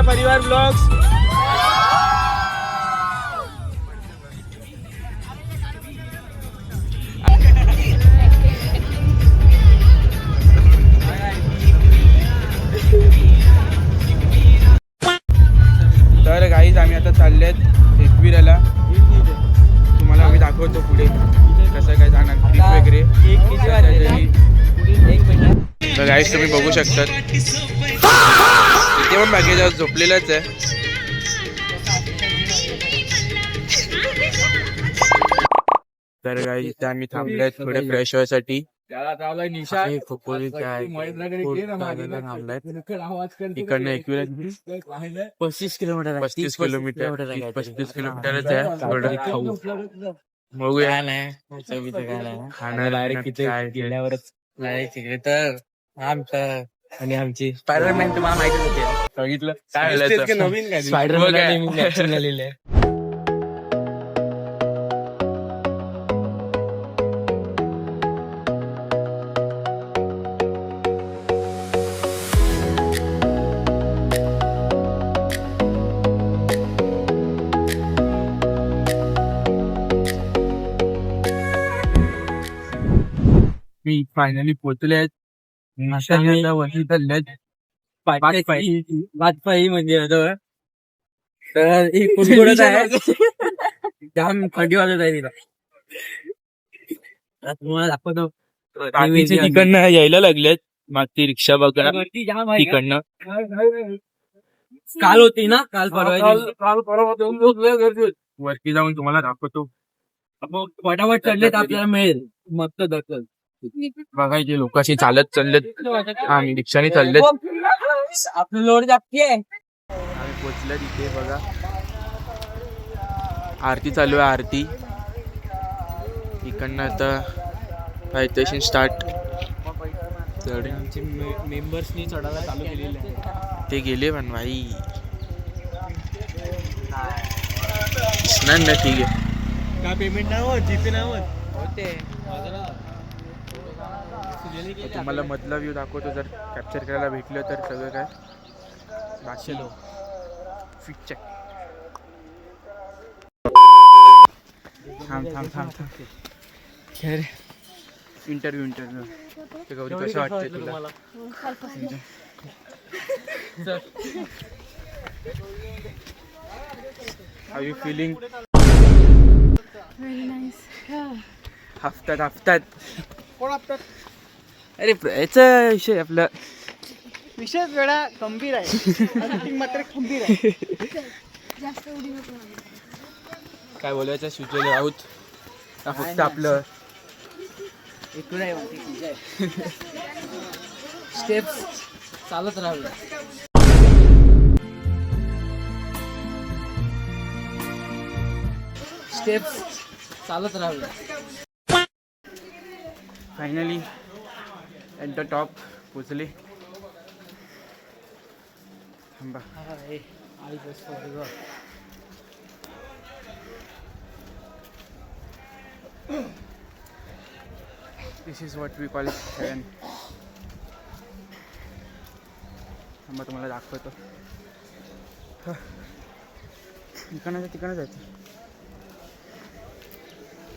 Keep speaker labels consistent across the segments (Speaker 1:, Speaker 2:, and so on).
Speaker 1: परिवार ब्लॉग्स. तर गाईज आम्ही आता चाललेत एकविराला. तुम्हाला आम्ही दाखवतो पुढे कसं काय जाणार ट्रिप वगैरे. तर गाईज तुम्ही बघू शकतात इथे पण बाकी झोपलेलाच आहे. तर गाईज इथे आम्ही थांबलोय थोडे फ्रेश व्हायसाठी. इकडनं एकविरा 35 किलोमीटरच आहे. खाऊ बघूया खाणार डायरेक्ट गेल्यावरच तर आमचं आणि आमची स्पायडरमॅन तुम्हाला माहितीच होते. बघितलं काय नवीन काय स्पायडरमॅन झालेलं आहे. मी फायनली पोहोचले आहेत. वरती चाललेत वाजपाई म्हणजे तर जाम थंडी वाजत आहे तिला. तुम्हाला दाखवतो तिकडनं यायला लागलेत. मागची रिक्षा बघा तिकडनं काल होती ना काल परवा वरती जाऊन तुम्हाला दाखवतो. फटाफट चढलेत आपल्याला मिळेल मस्त दर्शन. बघायचे लोकांशी चालत चाललेत आम्ही रिक्षाने चाललेत. आपलं लोड जापती आहे. आम्ही पोचलो तिथे बघा आरती चालू आहे. आरती इकडनं आता स्टेशन स्टार्ट. मेंबर्सनी चढायला चालू केलेले आहे. ते गेले पण भाई नाही ठीक आहे. का पेमेंट नाही होत जीपे नाही होते. तुम्हाला मधला व्ह्यू दाखवतो. जर कॅप्चर करायला भेटलं तर सगळं काय दाखवलो. Fit check. थांब इंटरव्ह्यू ते गौरी कसं वाटते तुला? How you feeling?
Speaker 2: Very nice.
Speaker 1: हफ्त्यात कोण हफ्त्यात? अरे याचा विषय आपला विषय वेळा गंभीर आहे. मात्र खंबीर आहे.
Speaker 2: जास्त उडी नको.
Speaker 1: काय बोलायचं सुचलेलं आहोत फक्त आपलं स्टेप्स चालत राहावे. स्टेप्स चालत राहावे. फायनली ॲट द टॉप पोचले. थांबा this is what we call heaven. थांबा तुम्हाला दाखवतो. तिकडनं जायचं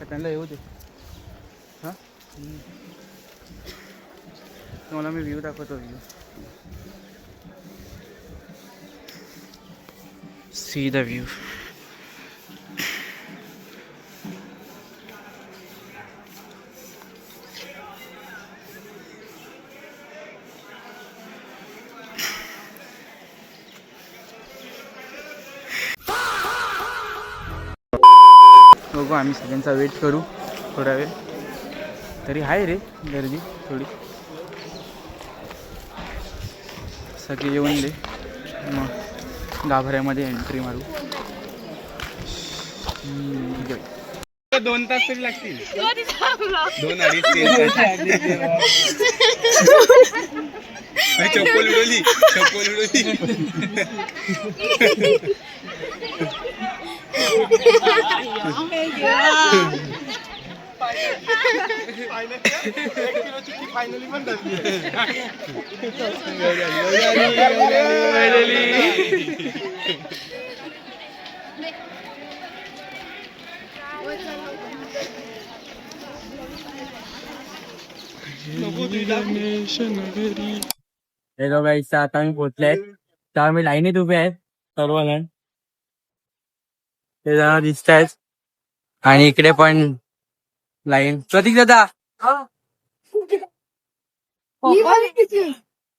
Speaker 1: त्यांना येऊ दे. हां तुम्हाला मी व्ह्यू दाखवतो. View see the view. बघू आम्ही सगळ्यांचा वेट करू थोडा वेळ. तरी आहे रे गर्दी थोडी. सगळे येऊन दे मग गाभाऱ्यामध्ये एंट्री मारू. 2 तास तरी लागतील. 2-2.5 चप्पल उडवली. हॅलो गाईस, आता आम्ही पोहोचले तर आम्ही लाईनीत उभे आहेत सर्वजण. ते जरा दिसत आहेत आणि इकडे पण लाईन. प्रतीक दादा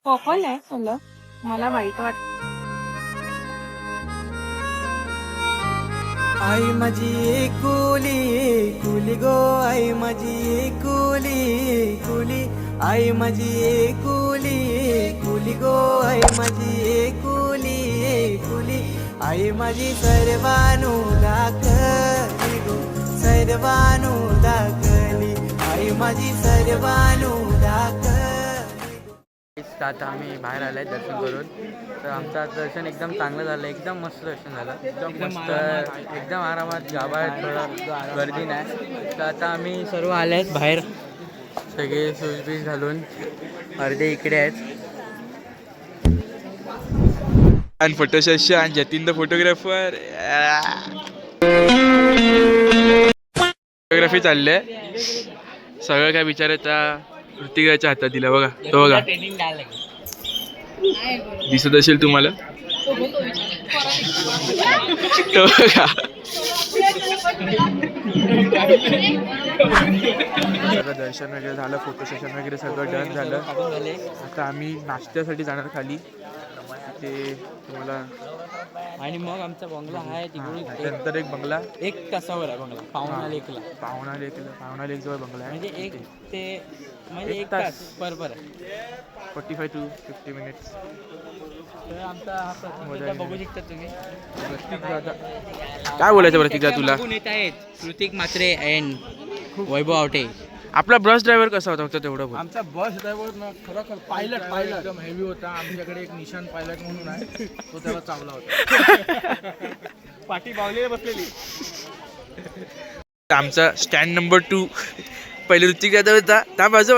Speaker 2: पॉपल आहे फुलं. मला वाईट वाटत.
Speaker 3: आई माझी कुली कुली गो, आई माझी कुली कुली, आई माझी कुली कुली गो, आई माझी कुली कुली, आई माझी सर्वानु दाखली गो, सर्वानु दाखली, आई माझी सर्वानु दाखली.
Speaker 1: आता आम्ही बाहेर आलोय दर्शन करून. तर आमचं दर्शन एकदम चांगलं झालं, एकदम मस्त दर्शन झालं, एकदम मस्त, एकदम आरामात. गावात थोडं गर्दी नाही. तर आता आम्ही सर्व आले आहेत बाहेर, सगळे शूज बीज घालून. अर्धे इकडे आहेत.
Speaker 4: आणि photo session, Jatin the photographer. Photography चालले. सगळं काय विचारायचा ऋतिकाच्या हातात दिला. बघा तो, बघा दिसत असेल तुम्हाला तो, बघा. सगळं दर्शन वगैरे झालं, फोटो सेशन वगैरे सगळं डन झालं. आता आम्ही नाश्त्यासाठी जाणार खाली ते तुम्हाला.
Speaker 1: आणि मग आमचा बंगला आहे तिकडून
Speaker 4: नंतर एक बंगला
Speaker 1: 1 तासावर आहे. बंगला पावणा लेकला,
Speaker 4: पावणा लेक जवळ बंगला आहे.
Speaker 1: म्हणजे 1 ते म्हणजे 1 तास बरोबर आहे.
Speaker 4: 45 to 50 minutes.
Speaker 1: तर आमचा हा प्रतिक बघू शकता तुम्ही.
Speaker 4: प्रतीक दादा काय बोलायचं प्रतीक दादा तुला?
Speaker 1: येत आहेत कृतिक म्हात्रे अँड वैभव आवटे.
Speaker 4: आपला बस ड्रायव्हर कसा होता फक्त तेवढं बोल.
Speaker 5: आमचा बस ड्रायव्हर ना खरोखर पायलट एकदम हेवी होता. आमच्याकडे एक निशान पायलट म्हणून आहे, तो त्याला चांगला होता. पाठी बावली बसलेली.
Speaker 4: आमचा स्टँड नंबर 2 पहिले ऋतिक दादा होता. त्या बाजू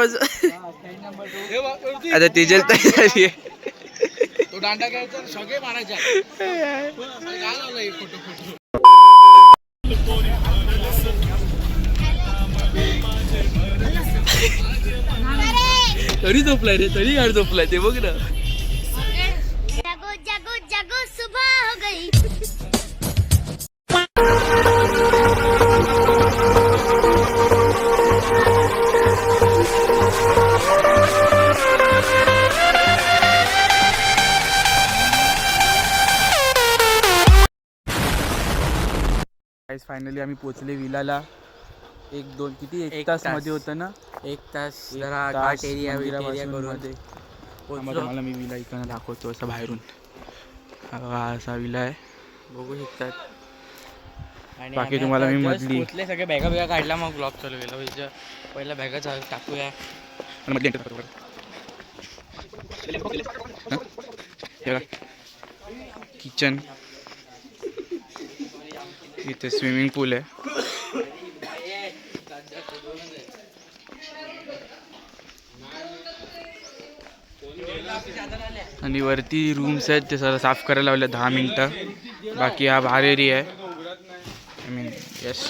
Speaker 4: आता तेजल तयार झाली आहे.
Speaker 5: तो दांडा घ्यायचा, सगळे मारायचे.
Speaker 4: तरी झोपलाय रे, तरी गाड झोपलाय ते बघ ना.
Speaker 2: जागो जागो जागो सुबह हो गई.
Speaker 4: फायनली आम्ही पोहोचले विलाला. 1-2 किती 1 तास मध्ये होतं ना.
Speaker 1: 1 तास जरा घाट एरिया करून
Speaker 4: मध्ये. तुम्हाला मी विला इकडनं दाखवतो असं बाहेरून. हा असा विला आहे,
Speaker 1: बघू शकतात. आणि
Speaker 4: बाकी
Speaker 1: आम्ही
Speaker 4: तुम्हाला
Speaker 1: आता
Speaker 4: मी
Speaker 1: just
Speaker 4: मधली-
Speaker 1: पोचले, सगळे बॅगा काढला, मग ब्लॉग चालू केला. पहिला बॅगा टाकूया.
Speaker 4: आणि मधली enter करतो. हं? हे बघा. किचन, इथे स्विमिंग पूल आहे. आणि वरती रूम्स आहेत, ते सगळं साफ करायला लावले 10 मिनिटं. बाकी हा बाहेर एरिया आहे. I mean yes.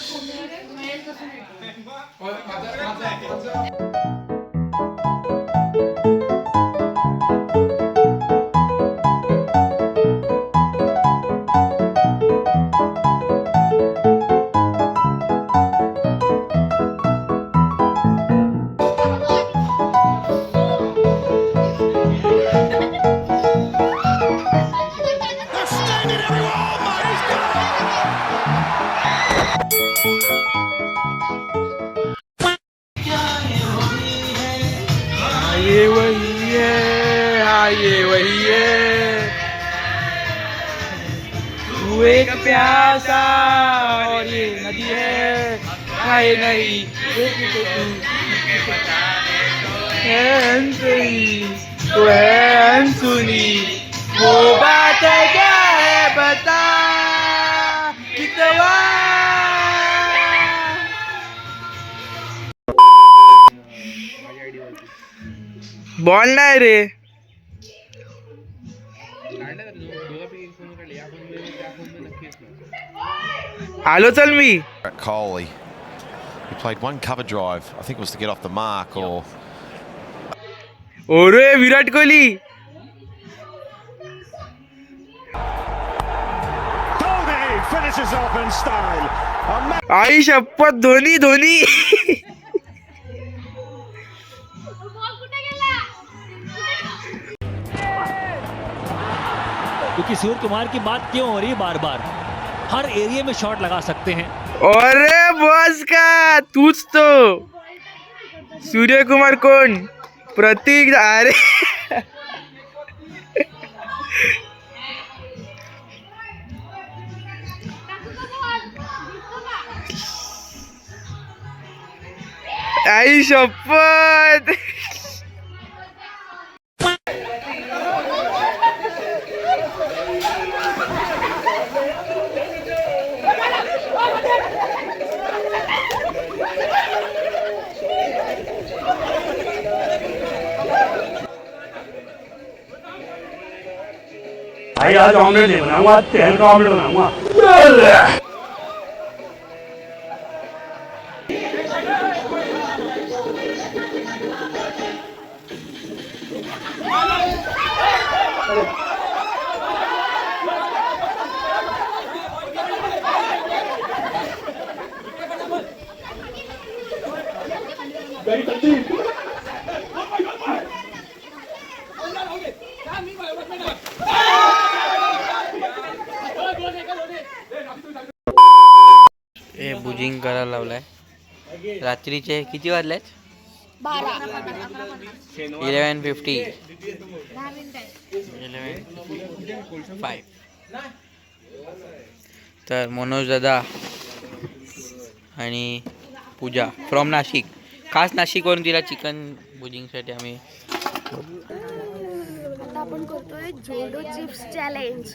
Speaker 4: ये वही है, हाँ ये वही है. तू एक प्यासा और ये नदी है, हाय नहीं तो है सुनी वो बात क्या है बता कितवा. बॉल नाही रे. आलो चल मी.
Speaker 6: Coley. He played one cover drive. I think it was to get off the mark or
Speaker 4: ओरे Virat Kohli.
Speaker 7: Finishes off in style.
Speaker 4: आई शपथ धोनी धोनी.
Speaker 8: क्योंकि सूर्य कुमार की बात क्यों हो रही है बार बार. हर एरिया में शॉट लगा सकते हैं.
Speaker 4: अरे बस का तूच तो. सूर्यकुमार कोण. प्रतीक. अरे आई शपथ.
Speaker 7: भाई आज ऑमलेट नहीं बनाऊंगा, आज तेल का ऑमलेट बनाऊंगा.
Speaker 1: हे बुजिंग करायला लावलाय. रात्रीचे किती वाजलेत? 11:50. 11:05. तर मनोज दादा आणि पूजा फ्रॉम नाशिक, खास नाशिकवरून तिला चिकन बुजिंगसाठी आम्ही.
Speaker 2: आता आपण करतोय जोडो चिप्स चॅलेंज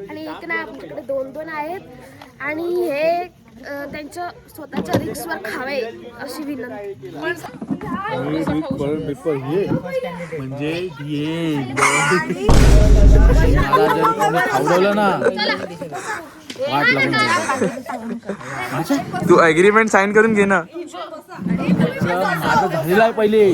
Speaker 2: आणि एक नाही आपल्याकडे 2-2 आहेत आणि हे त्यांच्या स्वतःच्या रिक्सवर खावे अशी विनंती.
Speaker 5: आवडवलं ना.
Speaker 4: तू अग्रीमेंट साइन करून घे ना.
Speaker 5: माझं झालेलं आहे पहिले.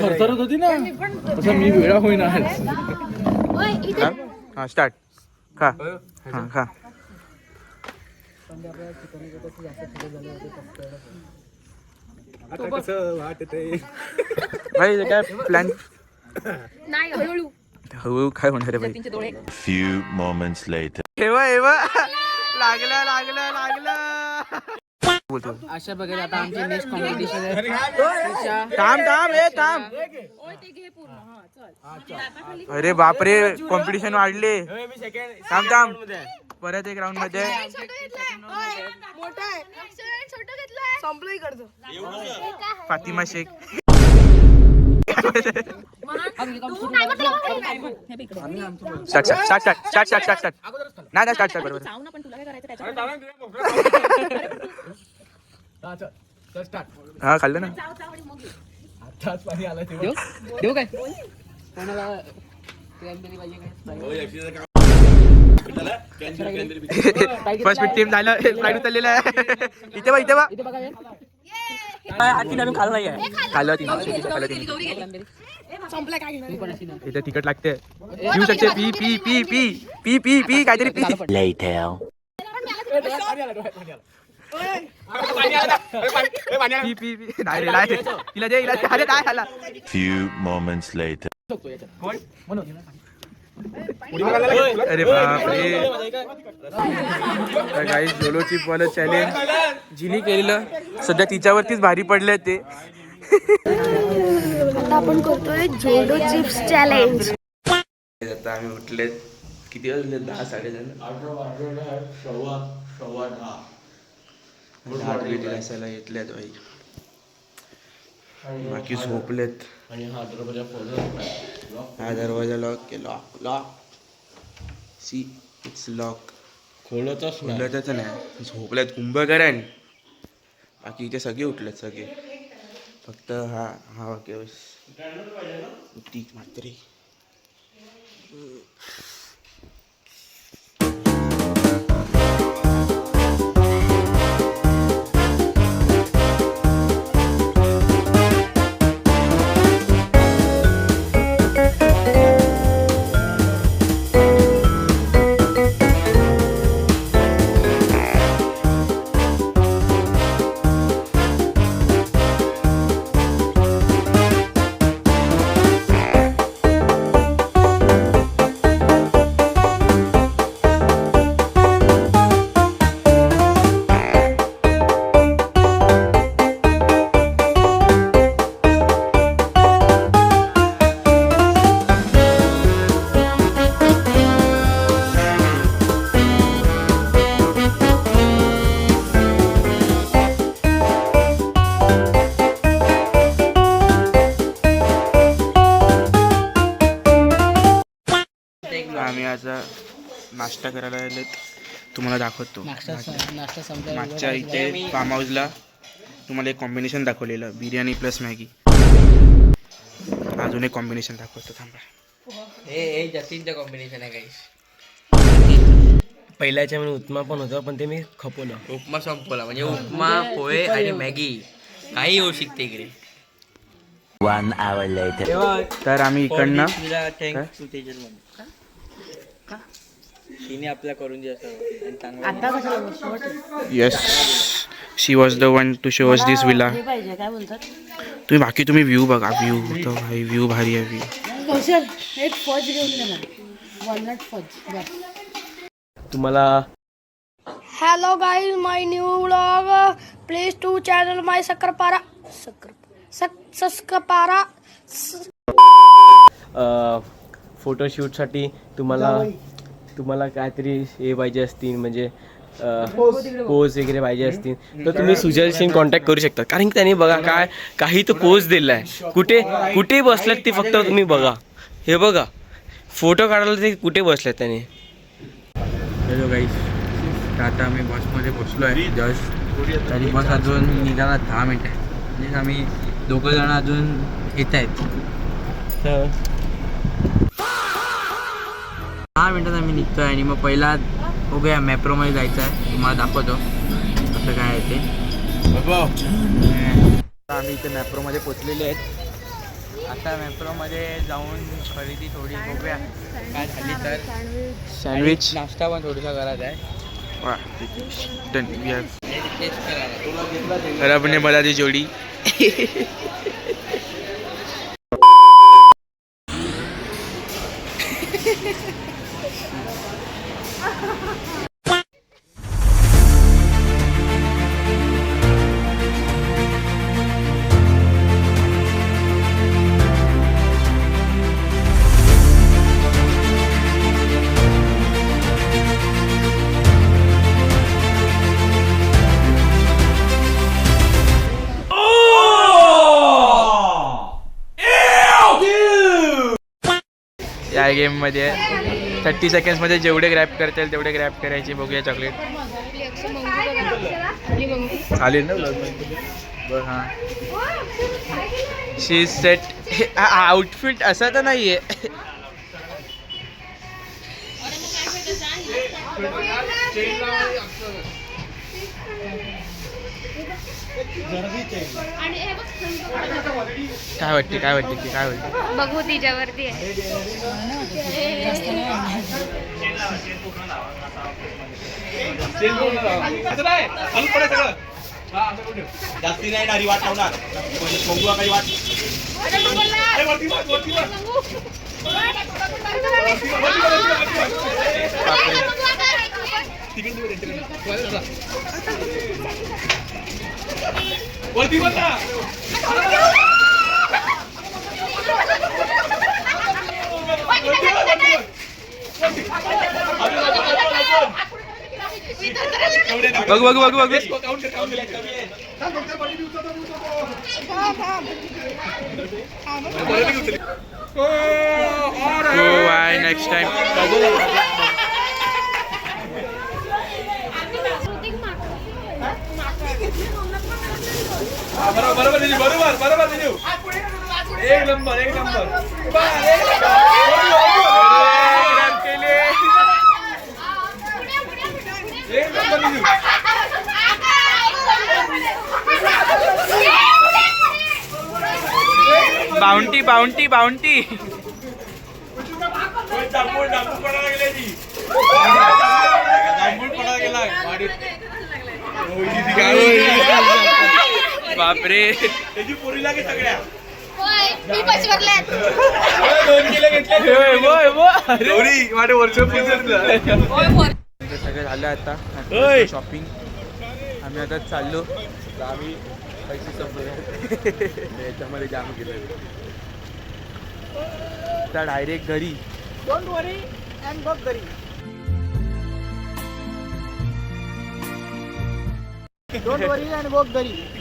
Speaker 5: थरथरत होती ना तसं मी वेळा होईना.
Speaker 4: हा स्टार्ट. खा. हा खा. भाई काय प्लॅन.
Speaker 2: नाही हळूहळू.
Speaker 4: हळू काय होणार आहे भाई.
Speaker 6: few moments later.
Speaker 4: हेवा हेवा. लागला लागला लागला. बोलतो.
Speaker 1: अशा प्रकारे आता आमचे नेक्स्ट कॉम्पिटिशन आहे.
Speaker 4: थांब थांब हे थांब. अरे बापरे कॉम्पिटिशन वाढले. थांब थांब. परत एक राऊंड मध्ये. Fatima Shaikh. Start start start start start start start. नाही स्टार्ट स्टार्ट बरोबर. हा खाल्लं ना.
Speaker 5: आताच पाणी आलं ते.
Speaker 1: देऊ काय कोणाला
Speaker 4: फर्स्ट टीम झालं. फ्लाईट उतरलेलं आहे. इथे बा इथे बा.
Speaker 1: खाल्लं नाहीये.
Speaker 4: खाल्लं इथे तिकट लागते. घेऊ शकते. P P P P P P P काहीतरी पी. P P P. नाही रे नाही. तिला दे तिला. अरे काय खाला.
Speaker 6: Few moments later.
Speaker 4: अरे बापरे. गाईस जोलो चिप वाला चॅलेंज जिनी केलेलं सध्या तिच्यावरतीच भारी पडलंय ते.
Speaker 2: आता आपण करतोय जोडो चिप्स चॅलेंज.
Speaker 4: आता आम्ही उठले. किती वाजले? 10 10:30. असायला घेतल्यात बाई. बाकी झोपलेत. हा दरवाजा लॉक केला. Lock see it's lock. खोलतच नाही झोपल्यात कुंभकरण. बाकी इथे सगळे उठलेत सगळे. फक्त हा हा वाक्य ती मात्र. आम्ही आता नाश्ता करायला आलेत. तुम्हाला दाखवतो. मागच्या इथे फार्म हाऊसला तुम्हाला एक कॉम्बिनेशन दाखवलेलं बिर्याणी प्लस मॅगी. अजून एक कॉम्बिनेशन दाखवतो थांबा.
Speaker 1: हे जतीनचं कॉम्बिनेशन आहे गाईस.
Speaker 9: पहिल्याच्या मध्ये उपमा पण होतं पण ते मी खपवलं.
Speaker 1: उपमा संपवला म्हणजे उपमा पोहे आणि मॅगी काही होऊ शकते इकडे.
Speaker 4: तर आम्ही इकडनं
Speaker 1: आपल्या करून
Speaker 4: yes she was the one two show us this villa. तुम्ही बाकी तुम्ही व्ह्यू बघा. व्ह्यू तो भाई व्ह्यू भारी आहे. व्ह्यू
Speaker 2: एक फज घेऊन दे मला. Walnut fudge.
Speaker 9: तुम्हाला
Speaker 2: Hello guys, my new vlog. Please to channel my Sakrapara. Sakrapara.
Speaker 9: फोटोशूटसाठी तुम्हाला काहीतरी हे पाहिजे असतील म्हणजे पोज वगैरे पाहिजे असतील तर तुम्ही सुजलशी कॉन्टॅक्ट करू शकता. कारण की त्यांनी बघा काय काही तो पोज दिला आहे. कुठे बसल्यात ते फक्त तुम्ही बघा. हे बघा फोटो काढायला ते कुठे बसल्यात त्यांनी.
Speaker 4: हॅलो गाईस. आता आम्ही बसमध्ये बसलो आहे जस्ट. तरी बस अजून निघाला 10 मिनिटं आहे. म्हणजे आम्ही दोघं जण अजून येत आहेत. 10 मिनिटात आम्ही निघतोय आणि मग पहिला बघूया मॅप्रोमध्ये जायचं आहे. तुम्हाला दाखवतो कसं काय आहे ते. आम्ही इथे मॅप्रोमध्ये पोचलेले आहेत. आता मॅप्रोमध्ये जाऊन खरेदी थोडी बघूया काय झाली तर. सँडविच नाश्ता पण थोडासा करायचा आहे. रब ने बता दी जोड़ी. या गेममध्ये 30 सेकंड्समध्ये जेवढे ग्रॅब करता येईल तेवढे ग्रॅब करायचे. बघूया चॉकलेट चालेल ना बरं. हां शी सेट. आउटफिट असा तर नाही आहे. काय वाटते
Speaker 2: बघू तिच्यावरती आहे.
Speaker 7: जास्ती नाही डारी वाट लावणार. काही वाट वरती बघा.
Speaker 4: बघ. Next time
Speaker 1: bounty bounty bounty बापरे सगळं झालं आता शॉपिंग. आम्ही आता चाललो. आम्ही पैसे संपलो याच्यामध्ये जाम केलं. आता डायरेक्ट घरी.
Speaker 5: डोंट वरी अँड गो घरी. डोंट वरी अँड गो घरी.